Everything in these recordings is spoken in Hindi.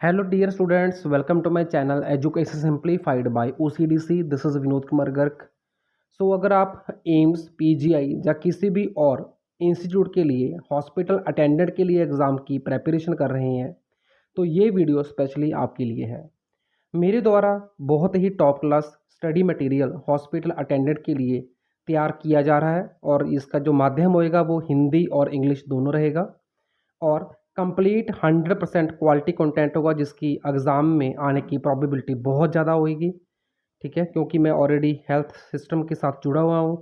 Hello dear students, welcome to my channel Education Simplified by OCDC. This is Vinod Kumar Garg. अगर आप एम्स, पीजीआई या किसी भी और इंस्टीट्यूट के लिए हॉस्पिटल अटेंडेंट के लिए एग्ज़ाम की प्रेपरेशन कर रहे हैं तो ये वीडियो स्पेशली आपके लिए है। मेरे द्वारा बहुत ही top class study material hospital attendant के लिए तैयार किया जा रहा है और इसका जो माध्यम होएगा वो हिंदी और इंग्लिश दोनों रहेगा और कंप्लीट 100% क्वालिटी कंटेंट होगा जिसकी एग्ज़ाम में आने की प्रोबेबिलिटी बहुत ज़्यादा होगी। ठीक है, क्योंकि मैं ऑलरेडी हेल्थ सिस्टम के साथ जुड़ा हुआ हूँ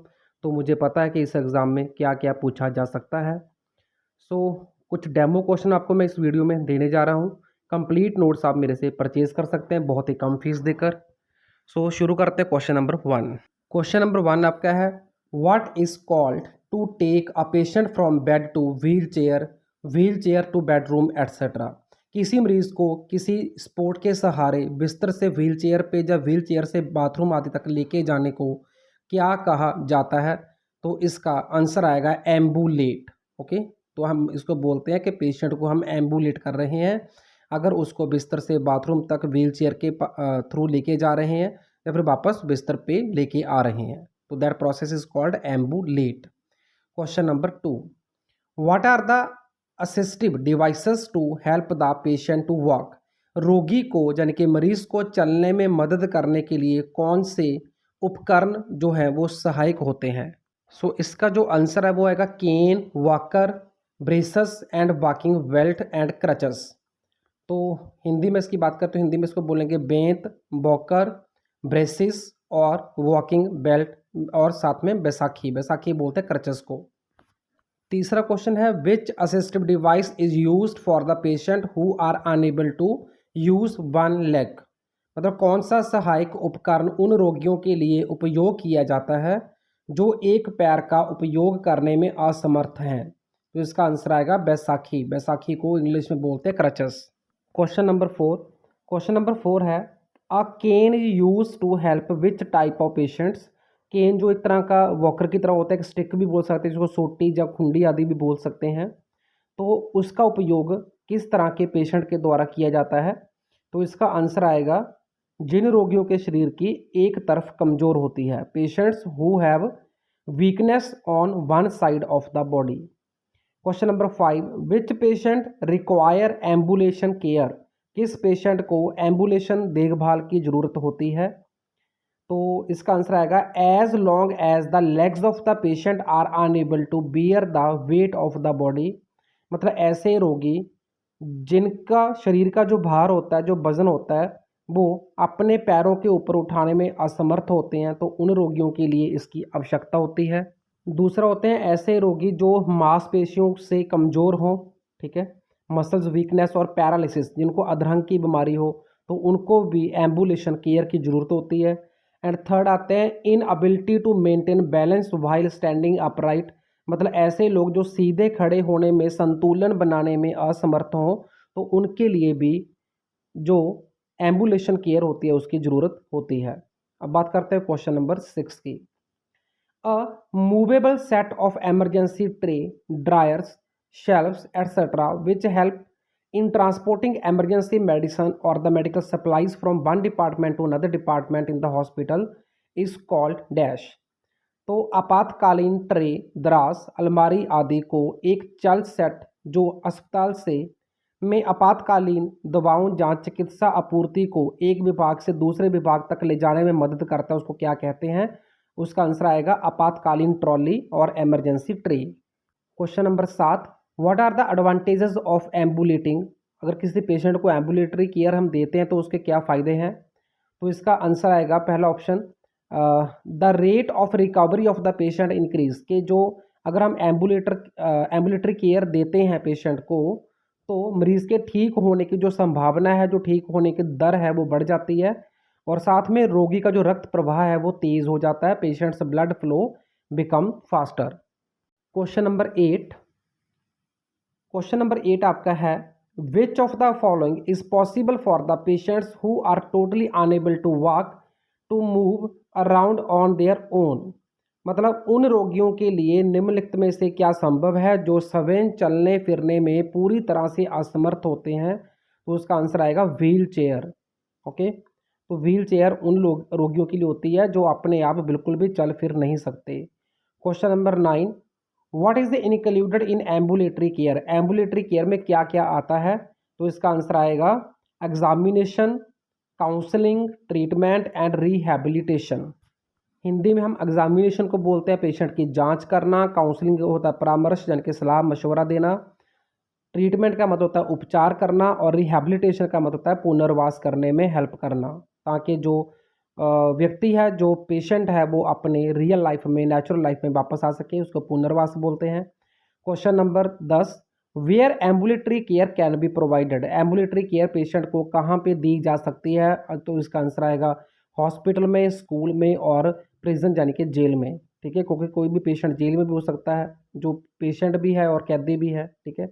तो मुझे पता है कि इस एग्ज़ाम में क्या क्या पूछा जा सकता है। कुछ डेमो क्वेश्चन आपको मैं इस वीडियो में देने जा रहा हूँ। कंप्लीट नोट्स आप मेरे से परचेज़ कर सकते हैं बहुत ही कम फीस देकर। शुरू करते हैं क्वेश्चन नंबर 1। क्वेश्चन नंबर 1 आपका है, what is called to take a patient from bed to wheelchair to bedroom etcetera. किसी मरीज को किसी स्पोर्ट के सहारे बिस्तर से व्हील चेयर पे या व्हील चेयर से बाथरूम आदि तक लेके जाने को क्या कहा जाता है? तो इसका आंसर आएगा एम्बुलेट। ओके, तो हम इसको बोलते हैं कि पेशेंट को हम एम्बुलेट कर रहे हैं अगर उसको बिस्तर से बाथरूम तक व्हील चेयर के थ्रू लेके जा रहे हैं या फिर वापस बिस्तर पे लेके आ रहे हैं, तो that process is called ambulate. Question number 2, what are the assistive devices to help the patient to walk. रोगी को यानी कि मरीज को चलने में मदद करने के लिए कौन से उपकरण जो हैं वो सहायक होते हैं? इसका जो आंसर है वो आएगा cane, walker, braces and walking belt and crutches. तो हिंदी में इसकी बात करते हैं, हिंदी में इसको बोलेंगे बेंत, वॉकर, ब्रेसिस और वॉकिंग बेल्ट और साथ में बैसाखी बोलते हैं क्रचेस को। तीसरा क्वेश्चन है, which assistive device is used for the patient who are unable to use one leg. मतलब कौन सा सहायक उपकरण उन रोगियों के लिए उपयोग किया जाता है जो एक पैर का उपयोग करने में असमर्थ हैं? तो इसका आंसर आएगा बैसाखी को इंग्लिश में बोलते हैं क्रचेस। क्वेश्चन नंबर 4 है, a cane is use to help which type of patients. Cane जो एक तरह का वॉकर की तरह होता है, एक स्टिक भी बोल सकते हैं जिसको सोटी या खुंडी आदि भी बोल सकते हैं, तो उसका उपयोग किस तरह के पेशेंट के द्वारा किया जाता है? तो इसका आंसर आएगा जिन रोगियों के शरीर की एक तरफ कमज़ोर होती है, patients who have weakness on one side of the body. Question number 5, which patient require ambulation care. किस पेशेंट को एम्बुलेशन देखभाल की ज़रूरत होती है? तो इसका आंसर आएगा as long as the legs of the patient are unable to bear the weight of the body. मतलब ऐसे रोगी जिनका शरीर का जो भार होता है, जो वजन होता है, वो अपने पैरों के ऊपर उठाने में असमर्थ होते हैं, तो उन रोगियों के लिए इसकी आवश्यकता होती है। दूसरा होते हैं ऐसे रोगी जो मांसपेशियों से कमज़ोर हों, ठीक है, मसल्स वीकनेस और पैरालिसिस, जिनको अधरंग की बीमारी हो, तो उनको भी एम्बुलेशन केयर की ज़रूरत होती है। एंड थर्ड आते हैं inability to maintain balance while standing upright. मतलब ऐसे लोग जो सीधे खड़े होने में, संतुलन बनाने में असमर्थ हों, तो उनके लिए भी जो एम्बुलेशन केयर होती है उसकी ज़रूरत होती है। अब बात करते हैं क्वेश्चन नंबर 6 की। A movable set of emergency tray, dryers, shelves etcetera which help in transporting emergency medicine or the medical supplies from one department to another department in the hospital is called dash। तो आपातकालीन ट्रे, दराज, अलमारी आदि को एक चल सेट जो अस्पताल से में आपातकालीन दवाओं या चिकित्सा आपूर्ति को एक विभाग से दूसरे विभाग तक ले जाने में मदद करता है, उसको क्या कहते हैं? उसका आंसर आएगा आपातकालीन ट्रॉली और emergency tray. Question number 7, what are the advantages of ambulating. अगर किसी पेशेंट को एम्बुलेटरी केयर हम देते हैं तो उसके क्या फ़ायदे हैं? तो इसका आंसर आएगा पहला option, the rate of recovery of the patient increase. के जो अगर हम एम्बुलेटरी केयर देते हैं पेशेंट को, तो मरीज़ के ठीक होने की जो संभावना है, जो ठीक होने की दर है, वो बढ़ जाती है और साथ में रोगी का जो रक्त प्रवाह है वो तेज़ हो जाता है, patients blood flow become faster. Question number 8 आपका है, which of the following is possible for the patients who are totally unable to walk to move around on their own. मतलब उन रोगियों के लिए निम्नलिखित में से क्या संभव है जो स्वयं चलने फिरने में पूरी तरह से असमर्थ होते हैं, तो उसका आंसर आएगा व्हील चेयर। ओके, तो व्हील चेयर उन लोग रोगियों के लिए होती है जो अपने आप बिल्कुल भी चल फिर नहीं सकते। Question number 9, what is included in ambulatory care? Ambulatory care में क्या क्या आता है? तो इसका आंसर आएगा examination, counselling, treatment and rehabilitation. Hindi में हम एग्जामिनेशन को बोलते हैं पेशेंट की जांच करना, काउंसलिंग होता है परामर्श यानी कि सलाह मशवरा देना, ट्रीटमेंट का मतलब होता है उपचार करना, और रिहैबिलिटेशन का मतलब होता है पुनर्वास करने में हेल्प करना, ताकि जो व्यक्ति है, जो पेशेंट है, वो अपने रियल लाइफ में, नेचुरल लाइफ में वापस आ सके, उसको पुनर्वास बोलते हैं। Question number 10, where ambulatory care can be provided? Ambulatory care patient को कहाँ पे दी जा सकती है? तो इसका आंसर आएगा हॉस्पिटल में, स्कूल में और प्रिजन यानी कि जेल में। ठीक है, क्योंकि कोई भी पेशेंट जेल में भी हो सकता है, जो पेशेंट भी है और कैदी भी है। ठीक है,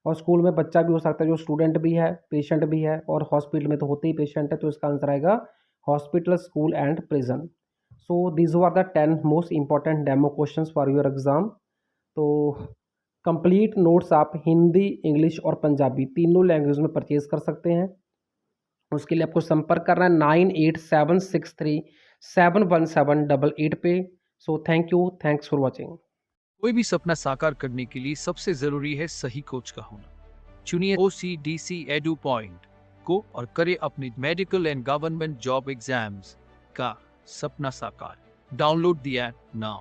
और स्कूल में बच्चा भी हो सकता है जो स्टूडेंट भी है, पेशेंट भी है, और हॉस्पिटल में तो होते ही पेशेंट है, तो इसका आंसर आएगा hospital, school and prison. So these were the 10 most important demo questions for your exam. तो कंप्लीट नोट्स आप हिंदी, इंग्लिश और पंजाबी तीनों लैंग्वेज में परचेज कर सकते हैं। उसके लिए आपको संपर्क करना है 9876371788 पे। So thank you, thanks for watching. कोई भी सपना साकार करने के लिए सबसे जरूरी है सही कोच का होना। चुनिए OCDC एडू पॉइंट को और करे अपनी medical and government job exams का सपना साकार। Download the app now.